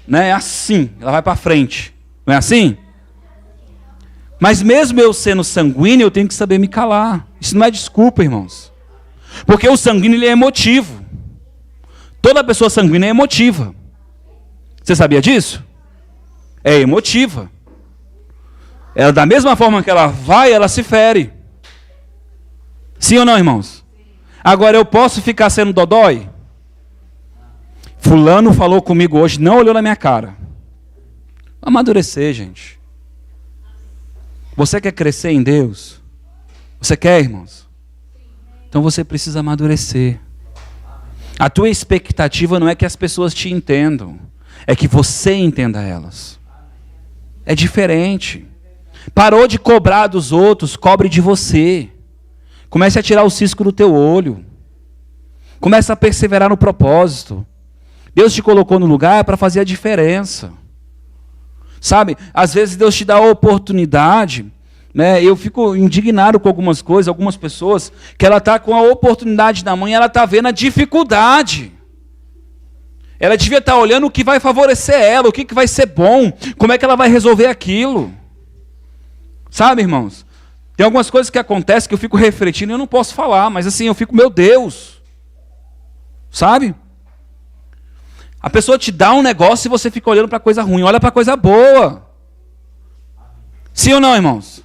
né, é assim, ela vai para frente. Não é assim? Mas mesmo eu sendo sanguíneo, eu tenho que saber me calar. Isso não é desculpa, irmãos. Porque o sanguíneo ele é emotivo. Toda pessoa sanguínea é emotiva. Você sabia disso? É emotiva. Ela, da mesma forma que ela vai, ela se fere. Sim ou não, irmãos? Agora eu posso ficar sendo dodói? Fulano falou comigo hoje, não olhou na minha cara. Amadurecer, gente. Você quer crescer em Deus? Você quer, irmãos? Então você precisa amadurecer. A tua expectativa não é que as pessoas te entendam, é que você entenda elas. É diferente. Parou de cobrar dos outros, cobre de você. Comece a tirar o cisco do teu olho. Comece a perseverar no propósito. Deus te colocou no lugar para fazer a diferença. Sabe, às vezes Deus te dá a oportunidade, né? Eu fico indignado com algumas coisas, algumas pessoas, que ela está com a oportunidade na mão e ela está vendo a dificuldade. Ela devia estar olhando o que vai favorecer ela, o que vai ser bom, como é que ela vai resolver aquilo. Sabe, irmãos? Tem algumas coisas que acontecem que eu fico refletindo e eu não posso falar, mas assim, eu fico, meu Deus. Sabe? A pessoa te dá um negócio e você fica olhando para coisa ruim. Olha para coisa boa. Sim ou não, irmãos?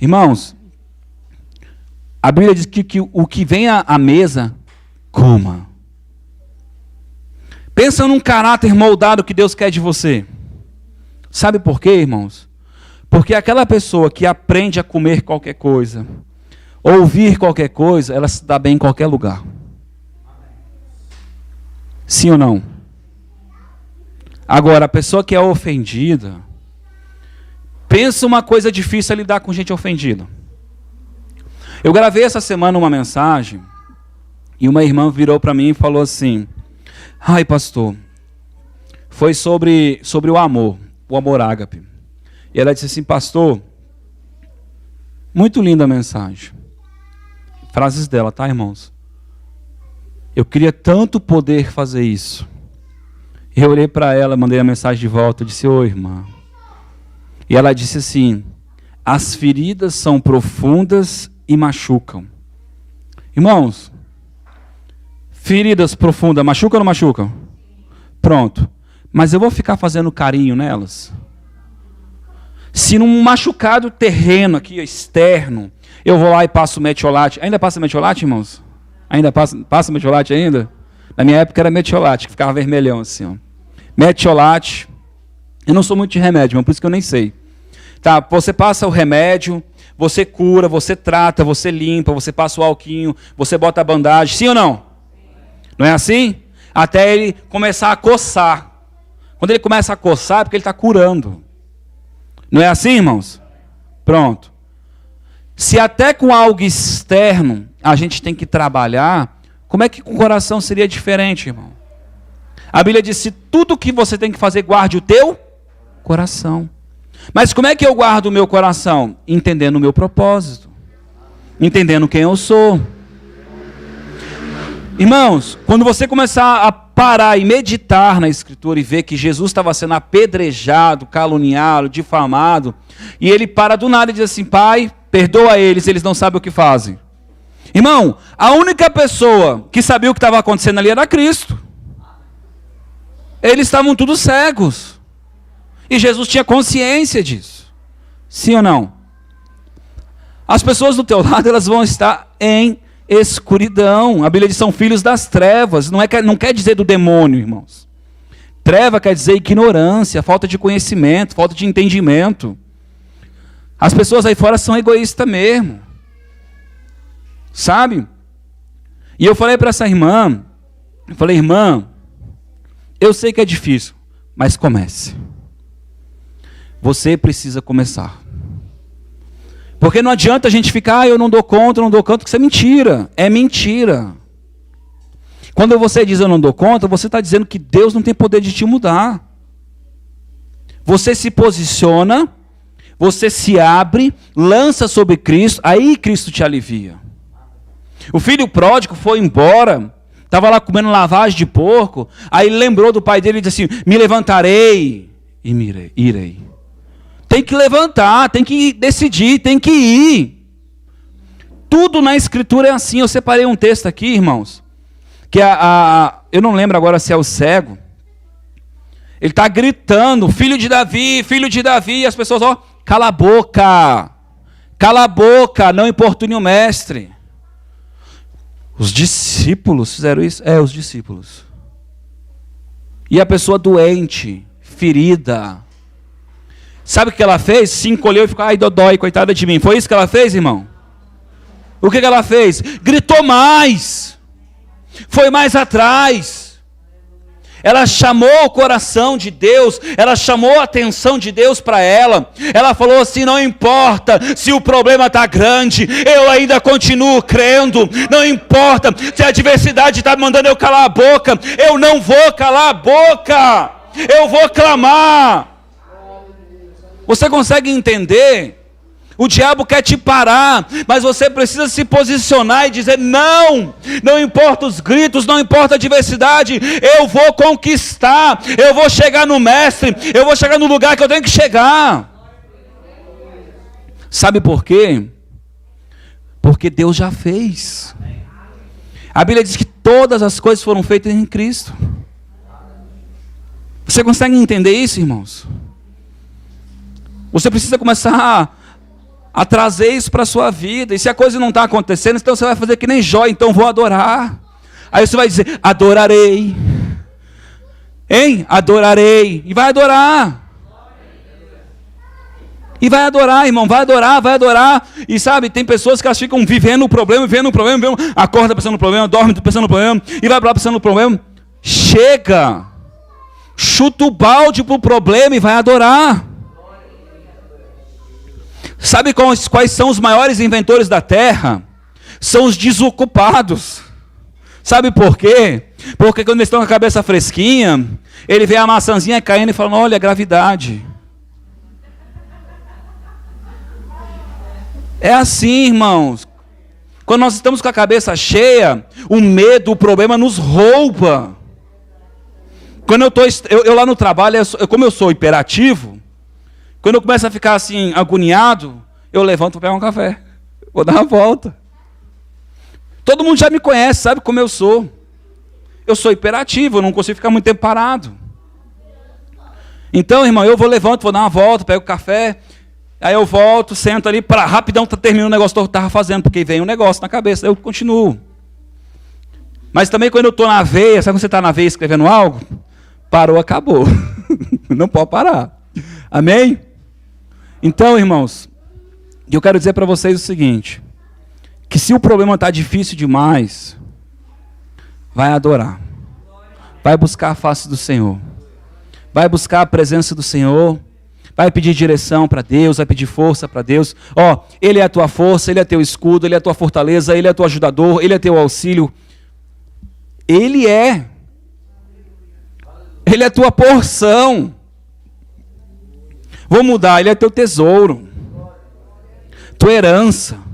Irmãos, a Bíblia diz que o que vem à mesa, coma. Pensa num caráter moldado que Deus quer de você. Sabe por quê, irmãos? Porque aquela pessoa que aprende a comer qualquer coisa, ouvir qualquer coisa, ela se dá bem em qualquer lugar. Sim ou não? Agora, a pessoa que é ofendida, pensa uma coisa difícil é lidar com gente ofendida. Eu gravei essa semana uma mensagem, E uma irmã virou para mim e falou assim: ai, pastor, foi sobre o amor ágape. E ela disse assim: pastor, muito linda a mensagem. Frases dela, tá, irmãos? Eu queria tanto poder fazer isso. Eu olhei para ela, mandei a mensagem de volta, disse: oi, irmã. E ela disse assim: as feridas são profundas e machucam. Irmãos, feridas profundas machucam ou não machucam? Pronto. Mas eu vou ficar fazendo carinho nelas? Se num machucado terreno aqui, externo, eu vou lá e passo metiolate. Ainda passa metiolate, irmãos? Ainda passa metiolate ainda? Na minha época era metiolate, que ficava vermelhão assim, ó. Metiolate. Eu não sou muito de remédio, mas por isso que eu nem sei. Tá, você passa o remédio, você cura, você trata, você limpa, você passa o alquinho, você bota a bandagem, sim ou não? Não é assim? Até ele começar a coçar. Quando ele começa a coçar é porque ele está curando. Não é assim, irmãos? Pronto. Se até com algo externo a gente tem que trabalhar, como é que com o coração seria diferente, irmão? A Bíblia diz: se tudo que você tem que fazer, guarde o teu coração. Mas como é que eu guardo o meu coração? Entendendo o meu propósito. Entendendo quem eu sou. Irmãos, quando você começar a parar e meditar na Escritura e ver que Jesus estava sendo apedrejado, caluniado, difamado, e ele para do nada e diz assim: Pai, perdoa eles não sabem o que fazem. Irmão, a única pessoa que sabia o que estava acontecendo ali era Cristo. Eles estavam todos cegos. E Jesus tinha consciência disso. Sim ou não? As pessoas do teu lado, elas vão estar em escuridão. A Bíblia diz: são filhos das trevas. Não quer dizer do demônio, irmãos. Treva quer dizer ignorância, falta de conhecimento, falta de entendimento. As pessoas aí fora são egoístas mesmo. Sabe? E eu falei para essa irmã, irmã, eu sei que é difícil, mas comece. Você precisa começar. Porque não adianta a gente ficar: eu não dou conta, porque isso é mentira. É mentira. Quando você diz eu não dou conta, você está dizendo que Deus não tem poder de te mudar. Você se posiciona, você se abre, lança sobre Cristo, aí Cristo te alivia. O filho pródigo foi embora, estava lá comendo lavagem de porco, aí ele lembrou do pai dele e disse assim: me levantarei e irei. Tem que levantar, tem que decidir, tem que ir. Tudo na Escritura é assim. Eu separei um texto aqui, irmãos, que eu não lembro agora se é o cego. Ele está gritando: filho de Davi, e as pessoas: ó, cala a boca, não importune o mestre. Os discípulos fizeram isso? Os discípulos. E a pessoa doente, ferida, sabe o que ela fez? Se encolheu e ficou: ai, dodói, coitada de mim. Foi isso que ela fez, irmão? O que ela fez? Gritou mais. Foi mais atrás. Ela chamou o coração de Deus, ela chamou a atenção de Deus para ela. Ela falou assim: não importa se o problema está grande, eu ainda continuo crendo. Não importa se a adversidade está mandando eu calar a boca, eu não vou calar a boca, eu vou clamar. Você consegue entender? O diabo quer te parar, mas você precisa se posicionar e dizer: não importa os gritos, não importa a adversidade, eu vou conquistar, eu vou chegar no mestre, eu vou chegar no lugar que eu tenho que chegar. Sabe por quê? Porque Deus já fez. A Bíblia diz que todas as coisas foram feitas em Cristo. Você consegue entender isso, irmãos? Você precisa começar a trazer isso para a sua vida. E se a coisa não está acontecendo, então você vai fazer que nem Jó: então vou adorar. Aí você vai dizer: adorarei. Adorarei. E vai adorar. E vai adorar, irmão, vai adorar. E sabe, tem pessoas que elas ficam vivendo o problema, acorda pensando no problema, dorme pensando no problema, e vai para lá pensando no problema. Chega. Chuta o balde para o problema e vai adorar. Sabe quais são os maiores inventores da terra? São os desocupados. Sabe por quê? Porque quando eles estão com a cabeça fresquinha, ele vê a maçãzinha caindo e fala, olha a gravidade. É assim, irmãos. Quando nós estamos com a cabeça cheia, o medo, o problema nos rouba. Quando eu lá no trabalho, como eu sou hiperativo, quando eu começo a ficar assim, agoniado, eu levanto para pegar um café. Vou dar uma volta. Todo mundo já me conhece, sabe como eu sou. Eu sou hiperativo, eu não consigo ficar muito tempo parado. Então, irmão, eu levanto, vou dar uma volta, pego o café, aí eu volto, sento ali, para rapidão termino o negócio que eu estava fazendo, porque vem um negócio na cabeça, eu continuo. Mas também quando eu estou na veia, sabe quando você está na veia escrevendo algo? Parou, acabou. Não pode parar. Amém? Então, irmãos, eu quero dizer para vocês o seguinte, que se o problema está difícil demais, vai adorar. Vai buscar a face do Senhor. Vai buscar a presença do Senhor. Vai pedir direção para Deus, vai pedir força para Deus. Ele é a tua força, Ele é teu escudo, Ele é a tua fortaleza, Ele é teu ajudador, Ele é teu auxílio. Ele é a tua porção. Vou mudar, Ele é teu tesouro, tua herança.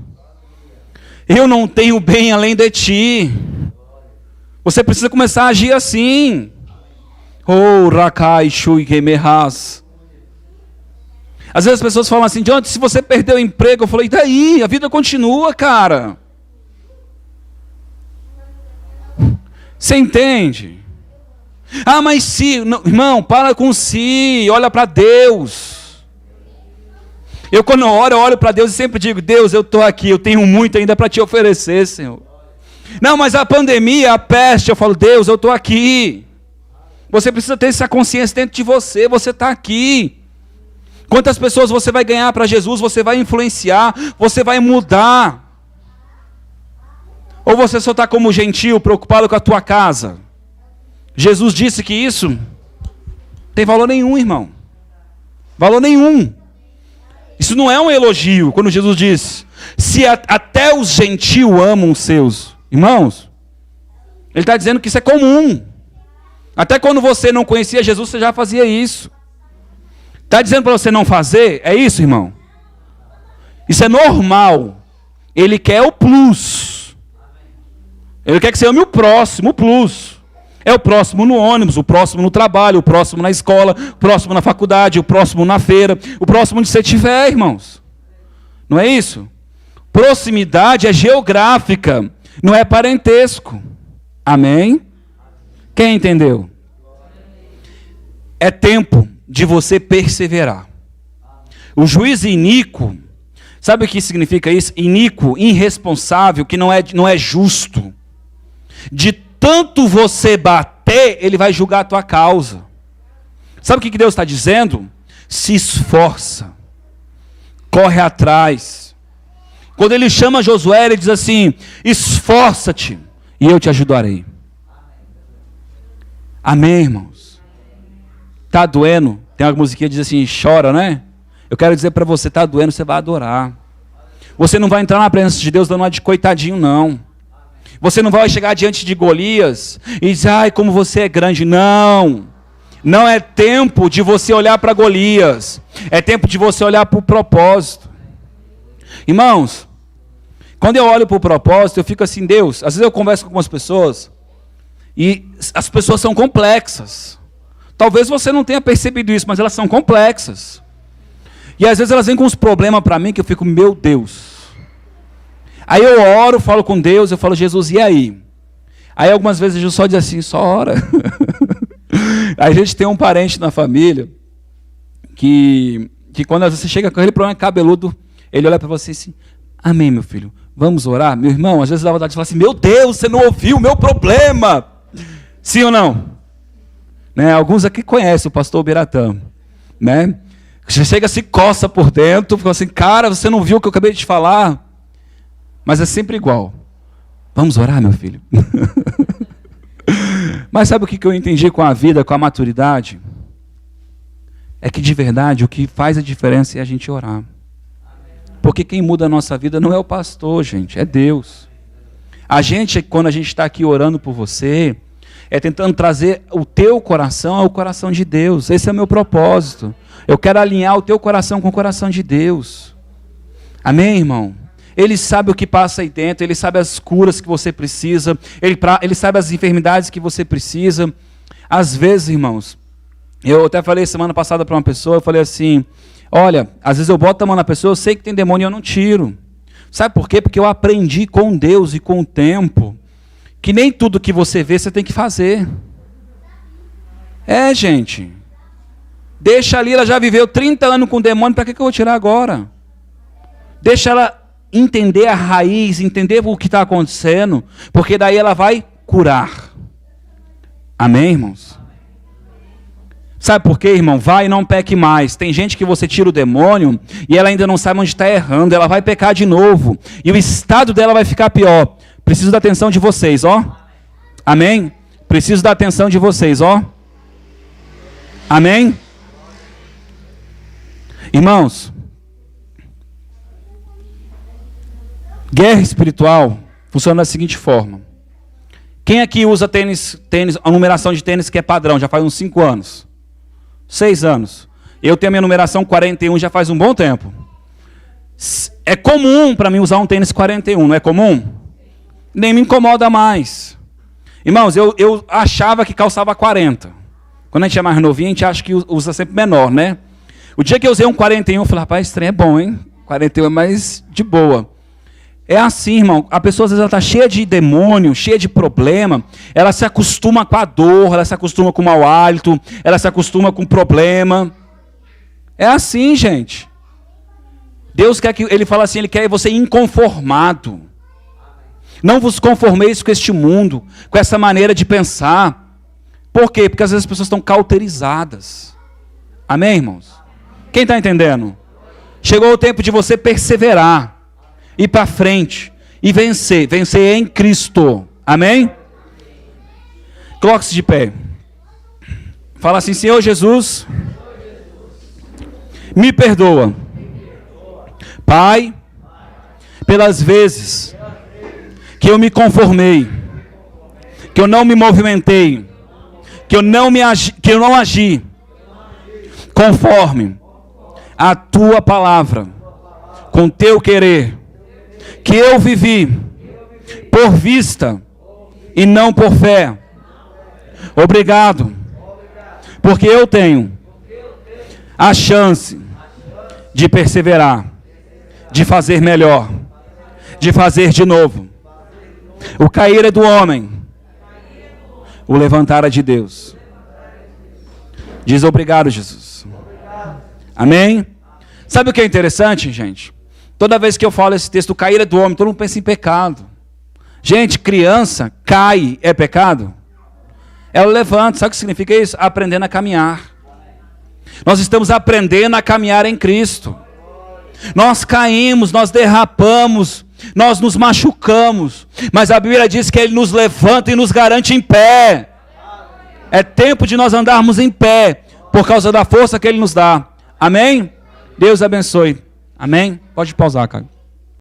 Eu não tenho bem além de ti. Você precisa começar a agir assim. Rakai shui gemerras. Às vezes as pessoas falam assim, John, se você perdeu o emprego, eu falei, e daí? A vida continua, cara. Você entende? Mas se, não, irmão, para com si, olha para Deus. Eu quando eu olho para Deus e sempre digo, Deus, eu estou aqui, eu tenho muito ainda para te oferecer, Senhor. Não, mas a pandemia, a peste, eu falo, Deus, eu estou aqui. Você precisa ter essa consciência dentro de você, você está aqui. Quantas pessoas você vai ganhar para Jesus, você vai influenciar, você vai mudar. Ou você só está como gentio, preocupado com a tua casa? Jesus disse que isso não tem valor nenhum, irmão. Valor nenhum. Isso não é um elogio, quando Jesus diz, se até os gentios amam os seus irmãos, Ele está dizendo que isso é comum. Até quando você não conhecia Jesus, você já fazia isso. Está dizendo para você não fazer? É isso, irmão? Isso é normal. Ele quer o plus. Ele quer que você ame o próximo, o plus. É o próximo no ônibus, o próximo no trabalho, o próximo na escola, o próximo na faculdade, o próximo na feira, o próximo onde você estiver, irmãos. Não é isso? Proximidade é geográfica, não é parentesco. Amém? Quem entendeu? É tempo de você perseverar. O juiz iníquo, sabe o que significa isso? Iníquo, irresponsável, que não é justo. De tanto você bater, ele vai julgar a tua causa. Sabe o que Deus está dizendo? Se esforça. Corre atrás. Quando ele chama Josué, ele diz assim, esforça-te e eu te ajudarei. Amém, irmãos? Está doendo? Tem uma musiquinha que diz assim, chora, né? Eu quero dizer para você, está doendo, você vai adorar. Você não vai entrar na presença de Deus dando uma de coitadinho, não. Você não vai chegar diante de Golias e dizer, ai, como você é grande. Não. Não é tempo de você olhar para Golias. É tempo de você olhar para o propósito. Irmãos, quando eu olho para o propósito, eu fico assim, Deus, às vezes eu converso com algumas pessoas e as pessoas são complexas. Talvez você não tenha percebido isso, mas elas são complexas. E às vezes elas vêm com uns problemas para mim que eu fico, meu Deus. Aí eu oro, falo com Deus, eu falo, Jesus, e aí? Aí algumas vezes Jesus só diz assim, só ora. A gente tem um parente na família que quando você chega com aquele problema cabeludo, ele olha para você assim, amém, meu filho, vamos orar? Meu irmão, às vezes dá vontade de falar assim, meu Deus, você não ouviu o meu problema. Sim ou não? Né? Alguns aqui conhecem o pastor Biratã, né? Você chega, se coça por dentro, fala assim, cara, você não viu o que eu acabei de falar? Mas é sempre igual. Vamos orar, meu filho? Mas sabe o que eu entendi com a vida, com a maturidade? É que de verdade o que faz a diferença é a gente orar. Porque quem muda a nossa vida não é o pastor, gente, é Deus. Quando a gente está aqui orando por você, é tentando trazer o teu coração ao coração de Deus. Esse é o meu propósito. Eu quero alinhar o teu coração com o coração de Deus. Amém, irmão? Ele sabe o que passa aí dentro, Ele sabe as curas que você precisa, Ele sabe as enfermidades que você precisa. Às vezes, irmãos, eu até falei semana passada para uma pessoa, eu falei assim, olha, às vezes eu boto a mão na pessoa, eu sei que tem demônio e eu não tiro. Sabe por quê? Porque eu aprendi com Deus e com o tempo, que nem tudo que você vê, você tem que fazer. Gente. Deixa ali, ela já viveu 30 anos com demônio, para que eu vou tirar agora? Deixa ela entender a raiz, entender o que está acontecendo, porque daí ela vai curar. Amém, irmãos? Sabe por quê, irmão? Vai e não peque mais. Tem gente que você tira o demônio e ela ainda não sabe onde está errando, ela vai pecar de novo, e o estado dela vai ficar pior. Preciso da atenção de vocês, ó. Amém? Preciso da atenção de vocês, ó. Amém? Irmãos, guerra espiritual funciona da seguinte forma. Quem aqui usa tênis, a numeração de tênis que é padrão, já faz uns 5 anos? 6 anos. Eu tenho a minha numeração 41 já faz um bom tempo. É comum para mim usar um tênis 41, não é comum? Nem me incomoda mais. Irmãos, eu achava que calçava 40. Quando a gente é mais novinho, a gente acha que usa sempre menor, né? O dia que eu usei um 41, eu falei, rapaz, esse trem é bom, hein? 41 é mais de boa. É assim, irmão, a pessoa às vezes ela está cheia de demônio, cheia de problema, ela se acostuma com a dor, ela se acostuma com o mau hálito, ela se acostuma com o problema. É assim, gente. Deus quer que, Ele fala assim, Ele quer você inconformado. Não vos conformeis com este mundo, com essa maneira de pensar. Por quê? Porque às vezes as pessoas estão cauterizadas. Amém, irmãos? Quem está entendendo? Chegou o tempo de você perseverar, ir para frente e vencer. Vencer em Cristo. Amém? Coloque-se de pé. Fala assim, Senhor Jesus, me perdoa. Pai, pelas vezes que eu me conformei, que eu não me movimentei, que eu não agi conforme a tua palavra, com teu querer, que eu vivi por vista e não por fé. Obrigado, porque eu tenho a chance de perseverar, de fazer melhor, de fazer de novo. O cair é do homem, o levantar é de Deus. Diz obrigado, Jesus. Amém? Sabe o que é interessante, gente? Toda vez que eu falo esse texto, o cair é do homem, todo mundo pensa em pecado. Gente, criança cai, é pecado? Ela levanta, sabe o que significa isso? Aprendendo a caminhar. Nós estamos aprendendo a caminhar em Cristo. Nós caímos, nós derrapamos, nós nos machucamos, mas a Bíblia diz que Ele nos levanta e nos garante em pé. É tempo de nós andarmos em pé, por causa da força que Ele nos dá. Amém? Deus abençoe. Amém? Pode pausar, cara.